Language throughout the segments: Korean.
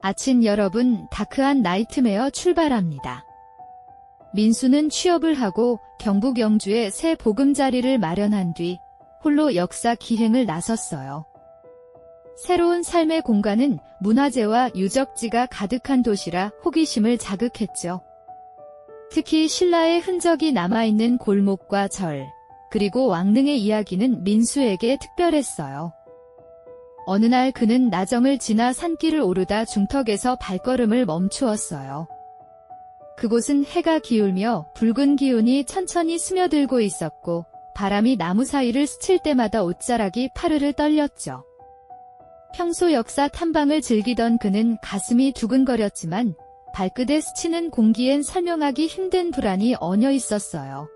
아침 여러분, 다크한 나이트메어 출발합니다. 민수는 취업을 하고 경북 영주에 새 보금자리를 마련한 뒤 홀로 역사 기행을 나섰어요. 새로운 삶의 공간은 문화재와 유적지가 가득한 도시라 호기심을 자극했죠. 특히 신라의 흔적이 남아있는 골목과 절, 그리고 왕릉의 이야기는 민수에게 특별했어요. 어느 날 그는 나정을 지나 산길을 오르다 중턱에서 발걸음을 멈추었어요. 그곳은 해가 기울며 붉은 기운이 천천히 스며들고 있었고 바람이 나무 사이를 스칠 때마다 옷자락이 파르르 떨렸죠. 평소 역사 탐방을 즐기던 그는 가슴이 두근거렸지만 발끝에 스치는 공기엔 설명하기 힘든 불안이 얹어 있었어요.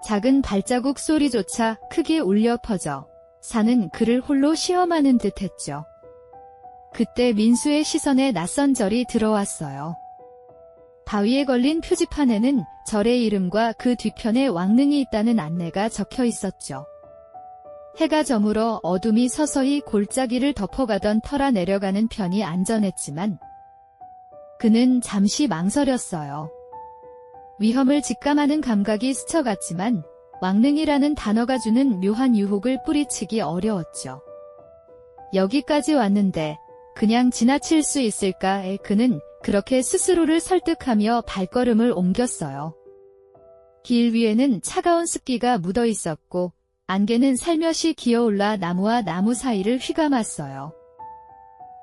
작은 발자국 소리조차 크게 울려 퍼져 산은 그를 홀로 시험하는 듯했죠. 그때 민수의 시선에 낯선 절이 들어왔어요. 바위에 걸린 표지판에는 절의 이름과 그 뒤편에 왕릉이 있다는 안내가 적혀 있었죠. 해가 저물어 어둠이 서서히 골짜기를 덮어가던 터라 내려가는 편이 안전했지만 그는 잠시 망설였어요. 위험을 직감하는 감각이 스쳐갔지만 왕릉이라는 단어가 주는 묘한 유혹을 뿌리치기 어려웠죠. 여기까지 왔는데 그냥 지나칠 수 있을까에 그는 그렇게 스스로를 설득하며 발걸음을 옮겼어요. 길 위에는 차가운 습기가 묻어 있었고 안개는 살며시 기어올라 나무와 나무 사이를 휘감았어요.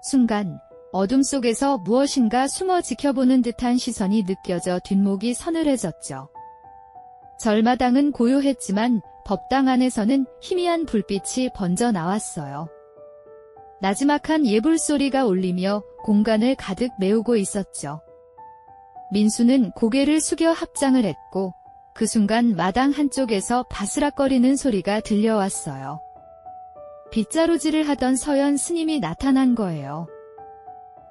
순간 어둠 속에서 무엇인가 숨어 지켜보는 듯한 시선이 느껴져 뒷목이 서늘해졌죠. 절마당은 고요했지만 법당 안에서는 희미한 불빛이 번져 나왔어요. 나지막한 예불 소리가 울리며 공간을 가득 메우고 있었죠. 민수는 고개를 숙여 합장을 했고 그 순간 마당 한쪽에서 바스락거리는 소리가 들려왔어요. 빗자루질을 하던 서연 스님이 나타난 거예요.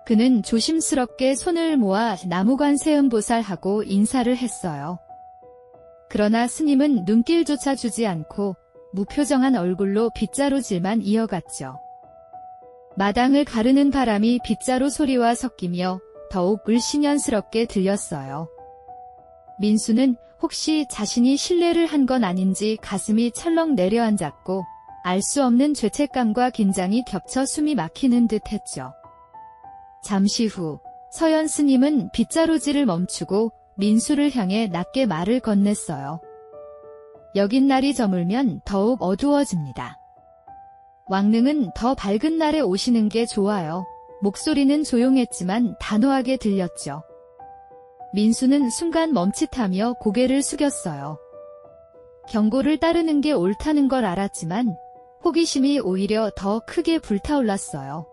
그는 조심스럽게 손을 모아 나무관세음보살하고 인사를 했어요. 그러나 스님은 눈길조차 주지 않고 무표정한 얼굴로 빗자루질만 이어갔죠. 마당을 가르는 바람이 빗자루 소리와 섞이며 더욱 을씨년스럽게 들렸어요. 민수는 혹시 자신이 실례를 한 건 아닌지 가슴이 철렁 내려앉았고 알 수 없는 죄책감과 긴장이 겹쳐 숨이 막히는 듯 했죠. 잠시 후 서연 스님은 빗자루질을 멈추고 민수를 향해 낮게 말을 건넸어요. 여긴 날이 저물면 더욱 어두워집니다. 왕릉은 더 밝은 날에 오시는 게 좋아요. 목소리는 조용했지만 단호하게 들렸죠. 민수는 순간 멈칫하며 고개를 숙였어요. 경고를 따르는 게 옳다는 걸 알았지만 호기심이 오히려 더 크게 불타올랐어요.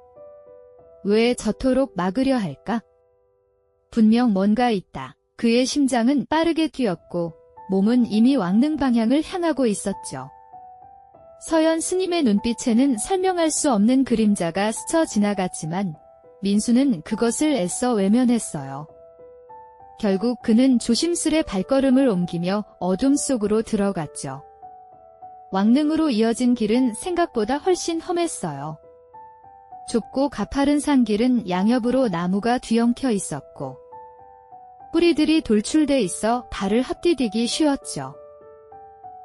왜 저토록 막으려 할까? 분명 뭔가 있다. 그의 심장은 빠르게 뛰었고 몸은 이미 왕릉 방향을 향하고 있었죠. 서연 스님의 눈빛에는 설명할 수 없는 그림자가 스쳐 지나갔지만 민수는 그것을 애써 외면했어요. 결국 그는 조심스레 발걸음을 옮기며 어둠 속으로 들어갔죠. 왕릉으로 이어진 길은 생각보다 훨씬 험했어요. 좁고 가파른 산길은 양옆으로 나무가 뒤엉켜 있었고 뿌리들이 돌출돼 있어 발을 헛디디기 쉬웠죠.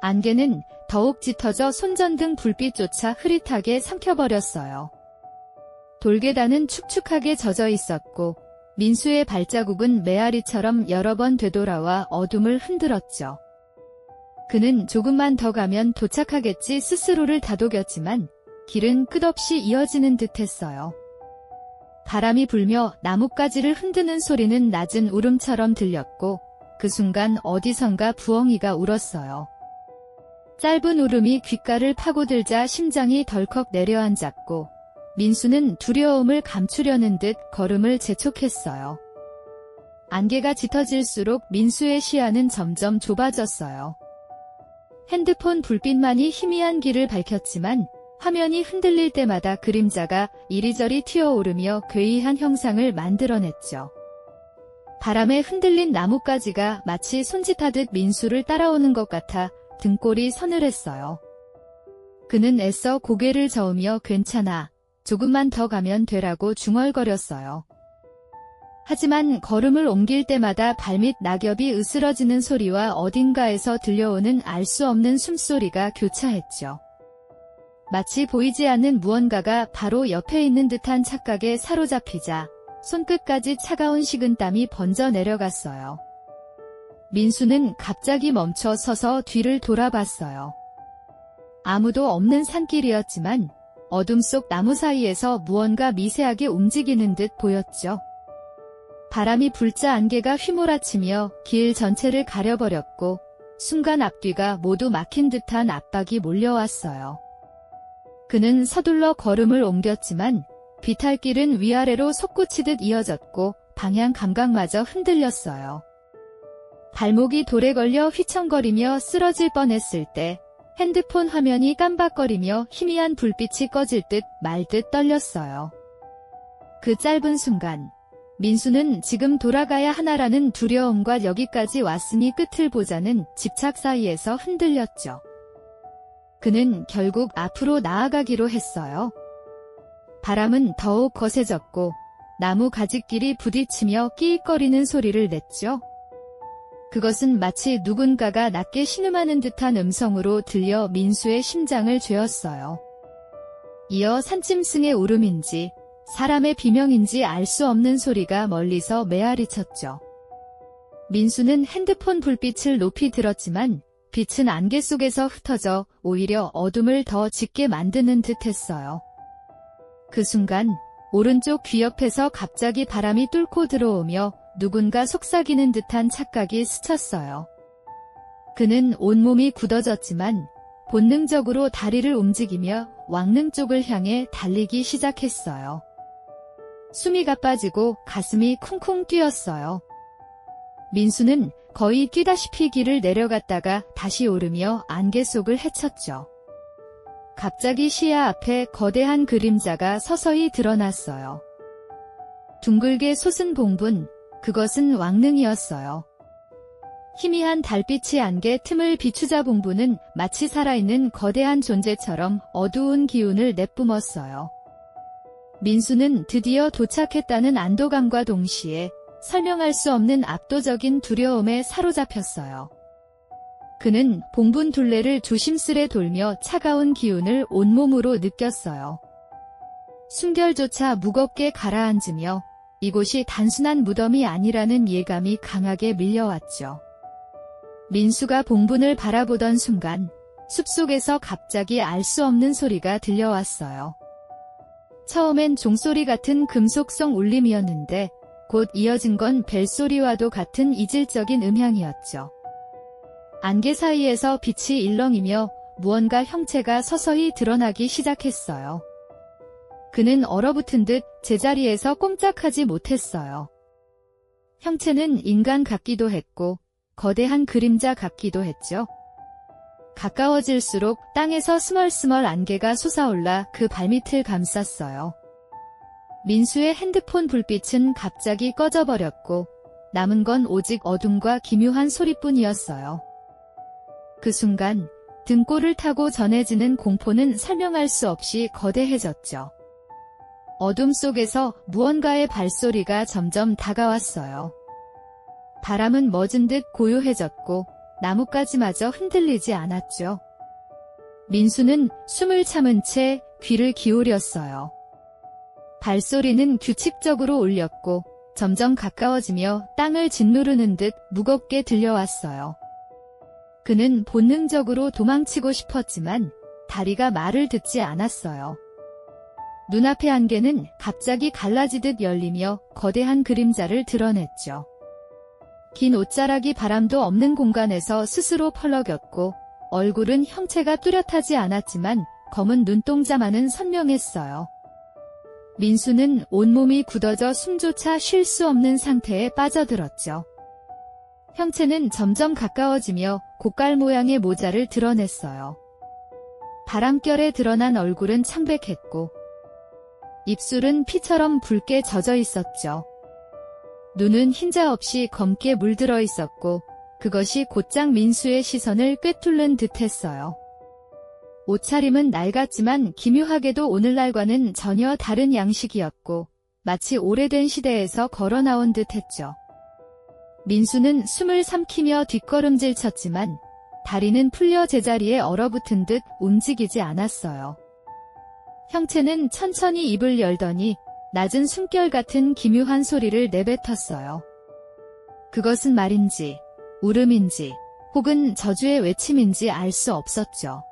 안개는 더욱 짙어져 손전등 불빛조차 흐릿하게 삼켜버렸어요. 돌계단은 축축하게 젖어 있었고 민수의 발자국은 메아리처럼 여러 번 되돌아와 어둠을 흔들었죠. 그는 조금만 더 가면 도착하겠지 스스로를 다독였지만 길은 끝없이 이어지는 듯했어요. 바람이 불며 나뭇가지를 흔드는 소리는 낮은 울음처럼 들렸고 그 순간 어디선가 부엉이가 울었어요. 짧은 울음이 귓가를 파고들자 심장이 덜컥 내려앉았고 민수는 두려움을 감추려는 듯 걸음을 재촉했어요. 안개가 짙어질수록 민수의 시야는 점점 좁아졌어요. 핸드폰 불빛만이 희미한 길을 밝혔지만 화면이 흔들릴 때마다 그림자가 이리저리 튀어오르며 괴이한 형상을 만들어냈죠. 바람에 흔들린 나뭇가지가 마치 손짓하듯 민수를 따라오는 것 같아 등골이 서늘했어요. 그는 애써 고개를 저으며 괜찮아 조금만 더 가면 되라고 중얼거렸어요. 하지만 걸음을 옮길 때마다 발밑 낙엽이 으스러지는 소리와 어딘가에서 들려오는 알 수 없는 숨소리가 교차했죠. 마치 보이지 않는 무언가가 바로 옆에 있는 듯한 착각에 사로잡히자 손끝까지 차가운 식은땀이 번져 내려갔어요. 민수는 갑자기 멈춰 서서 뒤를 돌아봤어요. 아무도 없는 산길이었지만 어둠 속 나무 사이에서 무언가 미세하게 움직이는 듯 보였죠. 바람이 불자 안개가 휘몰아치며 길 전체를 가려버렸고 순간 앞뒤가 모두 막힌 듯한 압박이 몰려왔어요. 그는 서둘러 걸음을 옮겼지만 비탈길은 위아래로 솟구치듯 이어졌고 방향 감각마저 흔들렸어요. 발목이 돌에 걸려 휘청거리며 쓰러질 뻔했을 때 핸드폰 화면이 깜박거리며 희미한 불빛이 꺼질 듯 말 듯 떨렸어요. 그 짧은 순간 민수는 지금 돌아가야 하나라는 두려움과 여기까지 왔으니 끝을 보자는 집착 사이에서 흔들렸죠. 그는 결국 앞으로 나아가기로 했어요. 바람은 더욱 거세졌고 나무 가지끼리 부딪히며 끼익거리는 소리를 냈죠. 그것은 마치 누군가가 낮게 신음하는 듯한 음성으로 들려 민수의 심장을 죄었어요. 이어 산짐승의 울음인지 사람의 비명인지 알 수 없는 소리가 멀리서 메아리쳤죠. 민수는 핸드폰 불빛을 높이 들었지만 빛은 안개 속에서 흩어져 오히려 어둠을 더 짙게 만드는 듯했어요. 그 순간 오른쪽 귀 옆에서 갑자기 바람이 뚫고 들어오며 누군가 속삭이는 듯한 착각이 스쳤어요. 그는 온몸이 굳어졌지만 본능적으로 다리를 움직이며 왕릉 쪽을 향해 달리기 시작했어요. 숨이 가빠지고 가슴이 쿵쿵 뛰었어요. 민수는 거의 뛰다시피 길을 내려갔다가 다시 오르며 안개 속을 헤쳤죠. 갑자기 시야 앞에 거대한 그림자가 서서히 드러났어요. 둥글게 솟은 봉분, 그것은 왕릉이었어요. 희미한 달빛이 안개 틈을 비추자 봉분은 마치 살아있는 거대한 존재처럼 어두운 기운을 내뿜었어요. 민수는 드디어 도착했다는 안도감과 동시에 설명할 수 없는 압도적인 두려움에 사로잡혔어요. 그는 봉분 둘레를 조심스레 돌며 차가운 기운을 온몸으로 느꼈어요. 숨결조차 무겁게 가라앉으며 이곳이 단순한 무덤이 아니라는 예감이 강하게 밀려왔죠. 민수가 봉분을 바라보던 순간 숲속에서 갑자기 알 수 없는 소리가 들려왔어요. 처음엔 종소리 같은 금속성 울림이었는데 곧 이어진 건 벨소리와도 같은 이질적인 음향이었죠. 안개 사이에서 빛이 일렁이며 무언가 형체가 서서히 드러나기 시작했어요. 그는 얼어붙은 듯 제자리에서 꼼짝하지 못했어요. 형체는 인간 같기도 했고 거대한 그림자 같기도 했죠. 가까워질수록 땅에서 스멀스멀 안개가 솟아올라 그 발밑을 감쌌어요. 민수의 핸드폰 불빛은 갑자기 꺼져버렸고 남은 건 오직 어둠과 기묘한 소리뿐이었어요. 그 순간 등골을 타고 전해지는 공포는 설명할 수 없이 거대해졌죠. 어둠 속에서 무언가의 발소리가 점점 다가왔어요. 바람은 멎은 듯 고요해졌고 나뭇가지마저 흔들리지 않았죠. 민수는 숨을 참은 채 귀를 기울였어요. 발소리는 규칙적으로 울렸고 점점 가까워지며 땅을 짓누르는 듯 무겁게 들려왔어요. 그는 본능적으로 도망치고 싶었지만 다리가 말을 듣지 않았어요. 눈앞의 안개는 갑자기 갈라지듯 열리며 거대한 그림자를 드러냈죠. 긴 옷자락이 바람도 없는 공간에서 스스로 펄럭였고 얼굴은 형체가 뚜렷하지 않았지만 검은 눈동자만은 선명했어요. 민수는 온몸이 굳어져 숨조차 쉴 수 없는 상태에 빠져들었죠. 형체는 점점 가까워지며 고깔 모양의 모자를 드러냈어요. 바람결에 드러난 얼굴은 창백했고 입술은 피처럼 붉게 젖어 있었죠. 눈은 흰자 없이 검게 물들어 있었고 그것이 곧장 민수의 시선을 꿰뚫는 듯했어요. 옷차림은 낡았지만 기묘하게도 오늘날과는 전혀 다른 양식이었고 마치 오래된 시대에서 걸어 나온 듯했죠. 민수는 숨을 삼키며 뒷걸음질 쳤지만 다리는 풀려 제자리에 얼어붙은 듯 움직이지 않았어요. 형체는 천천히 입을 열더니 낮은 숨결 같은 기묘한 소리를 내뱉었어요. 그것은 말인지, 울음인지, 혹은 저주의 외침인지 알 수 없었죠.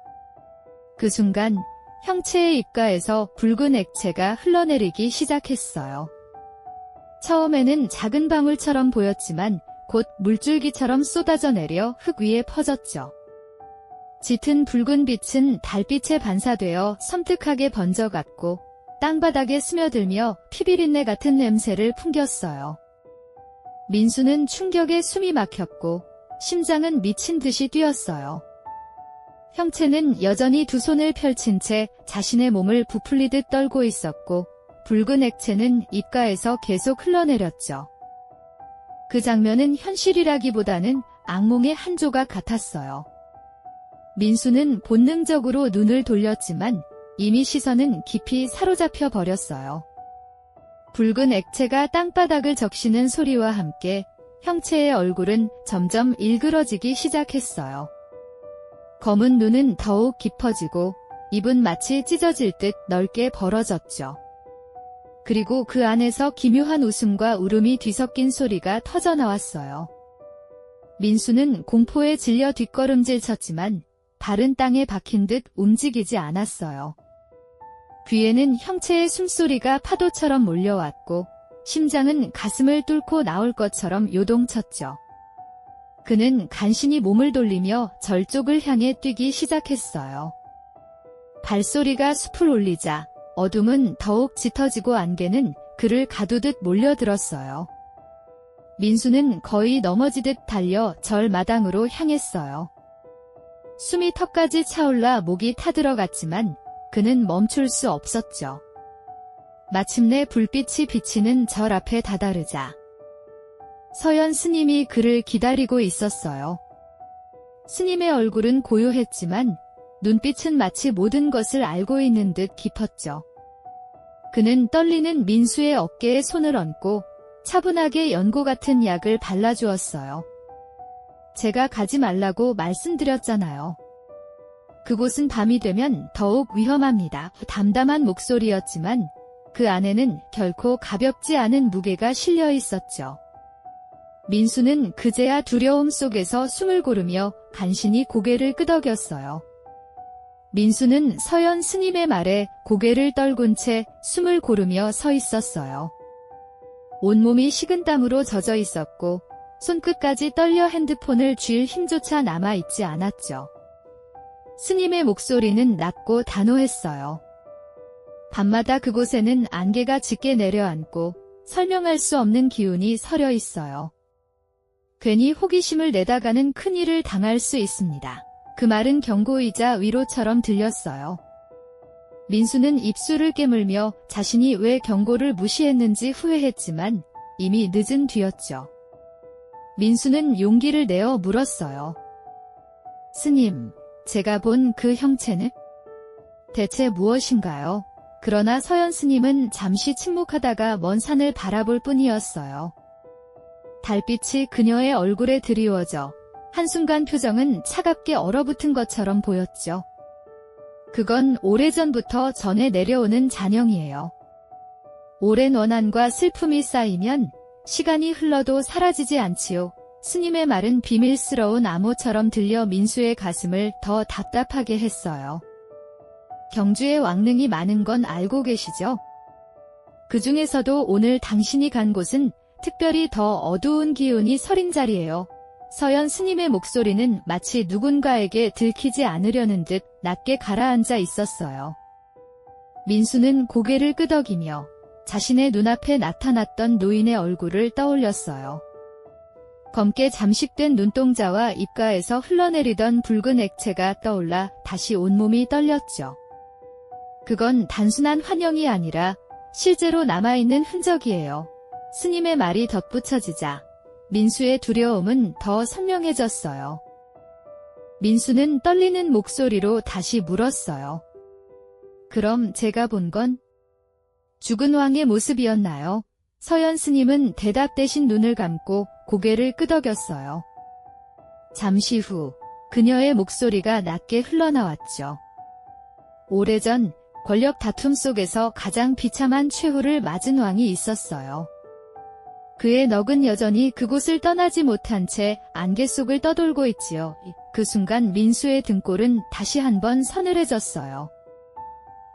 그 순간 형체의 입가에서 붉은 액체가 흘러내리기 시작했어요. 처음에는 작은 방울처럼 보였지만 곧 물줄기처럼 쏟아져 내려 흙 위에 퍼졌죠. 짙은 붉은 빛은 달빛에 반사되어 섬뜩하게 번져갔고 땅바닥에 스며들며 피비린내 같은 냄새를 풍겼어요. 민수는 충격에 숨이 막혔고 심장은 미친 듯이 뛰었어요. 형체는 여전히 두 손을 펼친 채 자신의 몸을 부풀리듯 떨고 있었고 붉은 액체는 입가에서 계속 흘러내렸죠. 그 장면은 현실이라기보다는 악몽의 한 조각 같았어요. 민수는 본능적으로 눈을 돌렸지만 이미 시선은 깊이 사로잡혀 버렸어요. 붉은 액체가 땅바닥을 적시는 소리와 함께 형체의 얼굴은 점점 일그러지기 시작했어요. 검은 눈은 더욱 깊어지고 입은 마치 찢어질 듯 넓게 벌어졌죠. 그리고 그 안에서 기묘한 웃음과 울음이 뒤섞인 소리가 터져나왔어요. 민수는 공포에 질려 뒷걸음질 쳤지만 발은 땅에 박힌 듯 움직이지 않았어요. 귀에는 형체의 숨소리가 파도처럼 몰려왔고 심장은 가슴을 뚫고 나올 것처럼 요동쳤죠. 그는 간신히 몸을 돌리며 절 쪽을 향해 뛰기 시작했어요. 발소리가 숲을 울리자 어둠은 더욱 짙어지고 안개는 그를 가두듯 몰려들었어요. 민수는 거의 넘어지듯 달려 절 마당으로 향했어요. 숨이 턱까지 차올라 목이 타들어갔지만 그는 멈출 수 없었죠. 마침내 불빛이 비치는 절 앞에 다다르자 서연 스님이 그를 기다리고 있었어요. 스님의 얼굴은 고요했지만 눈빛은 마치 모든 것을 알고 있는 듯 깊었죠. 그는 떨리는 민수의 어깨에 손을 얹고 차분하게 연고 같은 약을 발라주었어요. 제가 가지 말라고 말씀드렸잖아요. 그곳은 밤이 되면 더욱 위험합니다. 담담한 목소리였지만 그 안에는 결코 가볍지 않은 무게가 실려 있었죠. 민수는 그제야 두려움 속에서 숨을 고르며 간신히 고개를 끄덕였어요. 민수는 서연 스님의 말에 고개를 떨군 채 숨을 고르며 서 있었어요. 온몸이 식은땀으로 젖어 있었고 손끝까지 떨려 핸드폰을 쥘 힘조차 남아있지 않았죠. 스님의 목소리는 낮고 단호했어요. 밤마다 그곳에는 안개가 짙게 내려앉고 설명할 수 없는 기운이 서려 있어요. 괜히 호기심을 내다가는 큰일을 당할 수 있습니다. 그 말은 경고이자 위로처럼 들렸어요. 민수는 입술을 깨물며 자신이 왜 경고를 무시했는지 후회했지만 이미 늦은 뒤였죠. 민수는 용기를 내어 물었어요. 스님, 제가 본 그 형체는 대체 무엇인가요? 그러나 서연 스님은 잠시 침묵하다가 먼 산을 바라볼 뿐이었어요. 달빛이 그녀의 얼굴에 드리워져 한순간 표정은 차갑게 얼어붙은 것처럼 보였죠. 그건 오래전부터 전해 내려오는 잔영이에요. 오랜 원한과 슬픔이 쌓이면 시간이 흘러도 사라지지 않지요. 스님의 말은 비밀스러운 암호처럼 들려 민수의 가슴을 더 답답하게 했어요. 경주에 왕릉이 많은 건 알고 계시죠? 그 중에서도 오늘 당신이 간 곳은 특별히 더 어두운 기운이 서린 자리예요. 서연 스님의 목소리는 마치 누군가에게 들키지 않으려는 듯 낮게 가라앉아 있었어요. 민수는 고개를 끄덕이며 자신의 눈앞에 나타났던 노인의 얼굴을 떠올렸어요. 검게 잠식된 눈동자와 입가에서 흘러내리던 붉은 액체가 떠올라 다시 온몸이 떨렸죠. 그건 단순한 환영이 아니라 실제로 남아있는 흔적이에요. 스님의 말이 덧붙여지자 민수의 두려움은 더 선명해졌어요. 민수는 떨리는 목소리로 다시 물었어요. 그럼 제가 본 건 죽은 왕의 모습이었나요? 서연 스님은 대답 대신 눈을 감고 고개를 끄덕였어요. 잠시 후 그녀의 목소리가 낮게 흘러나왔죠. 오래전 권력 다툼 속에서 가장 비참한 최후를 맞은 왕이 있었어요. 그의 넋은 여전히 그곳을 떠나지 못한 채 안개 속을 떠돌고 있지요. 그 순간 민수의 등골은 다시 한번 서늘해졌어요.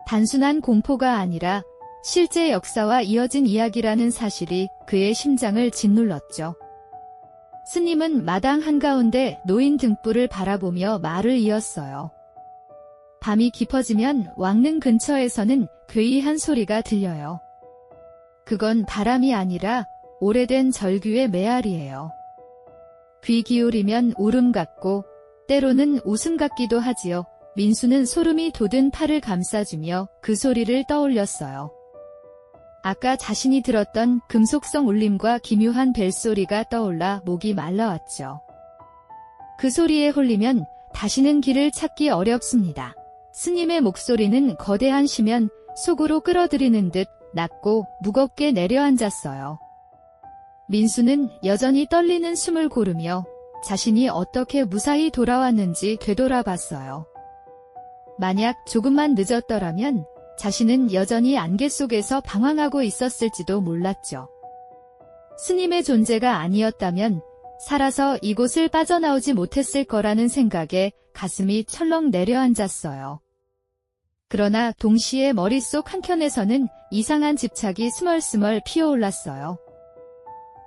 단순한 공포가 아니라 실제 역사와 이어진 이야기라는 사실이 그의 심장을 짓눌렀죠. 스님은 마당 한가운데 놓인 등불을 바라보며 말을 이었어요. 밤이 깊어지면 왕릉 근처에서는 괴이한 소리가 들려요. 그건 바람이 아니라 오래된 절규의 메아리예요. 귀 기울이면 울음 같고 때로는 웃음 같기도 하지요. 민수는 소름이 돋은 팔을 감싸주며 그 소리를 떠올렸어요. 아까 자신이 들었던 금속성 울림과 기묘한 벨소리가 떠올라 목이 말라왔죠. 그 소리에 홀리면 다시는 길을 찾기 어렵습니다. 스님의 목소리는 거대한 심연 속으로 끌어들이는 듯 낮고 무겁게 내려앉았어요. 민수는 여전히 떨리는 숨을 고르며 자신이 어떻게 무사히 돌아왔는지 되돌아봤어요. 만약 조금만 늦었더라면 자신은 여전히 안개 속에서 방황하고 있었을지도 몰랐죠. 스님의 존재가 아니었다면 살아서 이곳을 빠져나오지 못했을 거라는 생각에 가슴이 철렁 내려앉았어요. 그러나 동시에 머릿속 한켠에서는 이상한 집착이 스멀스멀 피어올랐어요.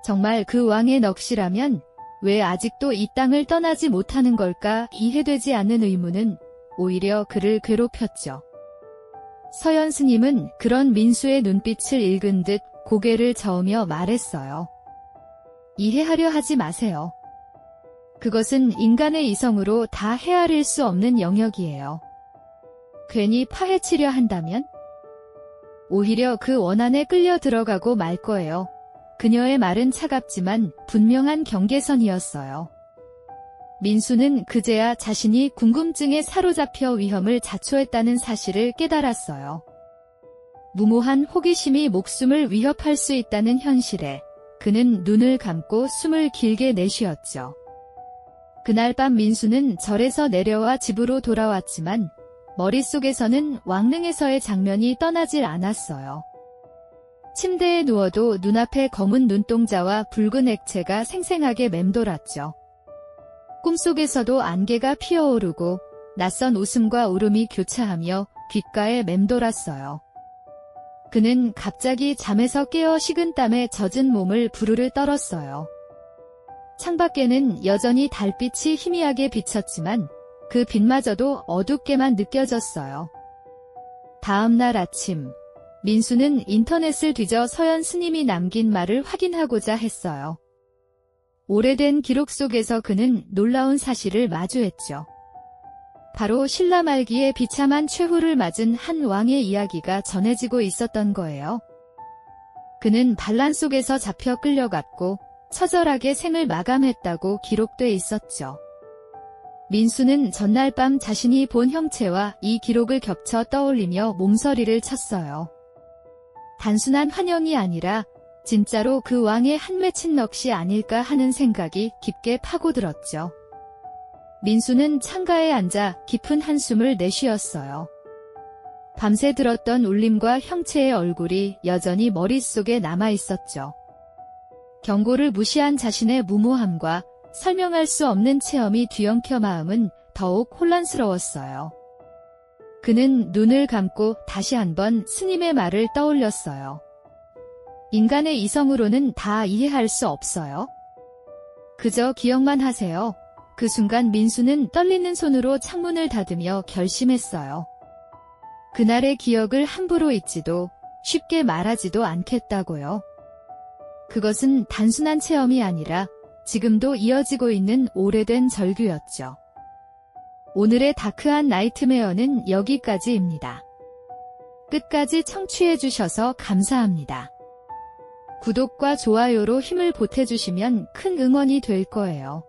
정말 그 왕의 넋이라면 왜 아직도 이 땅을 떠나지 못하는 걸까? 이해되지 않는 의문은 오히려 그를 괴롭혔죠. 서연 스님은 그런 민수의 눈빛을 읽은 듯 고개를 저으며 말했어요. 이해하려 하지 마세요. 그것은 인간의 이성으로 다 헤아릴 수 없는 영역이에요. 괜히 파헤치려 한다면 오히려 그 원한에 끌려 들어가고 말 거예요. 그녀의 말은 차갑지만 분명한 경계선이었어요. 민수는 그제야 자신이 궁금증에 사로잡혀 위험을 자초했다는 사실을 깨달았어요. 무모한 호기심이 목숨을 위협할 수 있다는 현실에 그는 눈을 감고 숨을 길게 내쉬었죠. 그날 밤 민수는 절에서 내려와 집으로 돌아왔지만 머릿속에서는 왕릉에서의 장면이 떠나질 않았어요. 침대에 누워도 눈앞에 검은 눈동자와 붉은 액체가 생생하게 맴돌았죠. 꿈속에서도 안개가 피어오르고 낯선 웃음과 울음이 교차하며 귓가에 맴돌았어요. 그는 갑자기 잠에서 깨어 식은땀에 젖은 몸을 부르르 떨었어요. 창밖에는 여전히 달빛이 희미하게 비쳤지만 그 빛마저도 어둡게만 느껴졌어요. 다음 날 아침, 민수는 인터넷을 뒤져 서연 스님이 남긴 말을 확인하고자 했어요. 오래된 기록 속에서 그는 놀라운 사실을 마주했죠. 바로 신라 말기에 비참한 최후를 맞은 한 왕의 이야기가 전해지고 있었던 거예요. 그는 반란 속에서 잡혀 끌려갔고 처절하게 생을 마감했다고 기록돼 있었죠. 민수는 전날 밤 자신이 본 형체와 이 기록을 겹쳐 떠올리며 몸서리를 쳤어요. 단순한 환영이 아니라 진짜로 그 왕의 한 맺힌 넋이 아닐까 하는 생각이 깊게 파고들었죠. 민수는 창가에 앉아 깊은 한숨을 내쉬었어요. 밤새 들었던 울림과 형체의 얼굴이 여전히 머릿속에 남아있었죠. 경고를 무시한 자신의 무모함과 설명할 수 없는 체험이 뒤엉켜 마음은 더욱 혼란스러웠어요. 그는 눈을 감고 다시 한번 스님의 말을 떠올렸어요. 인간의 이성으로는 다 이해할 수 없어요. 그저 기억만 하세요. 그 순간 민수는 떨리는 손으로 창문을 닫으며 결심했어요. 그날의 기억을 함부로 잊지도 쉽게 말하지도 않겠다고요. 그것은 단순한 체험이 아니라 지금도 이어지고 있는 오래된 절규였죠. 오늘의 다크한 나이트메어는 여기까지입니다. 끝까지 청취해주셔서 감사합니다. 구독과 좋아요로 힘을 보태주시면 큰 응원이 될 거예요.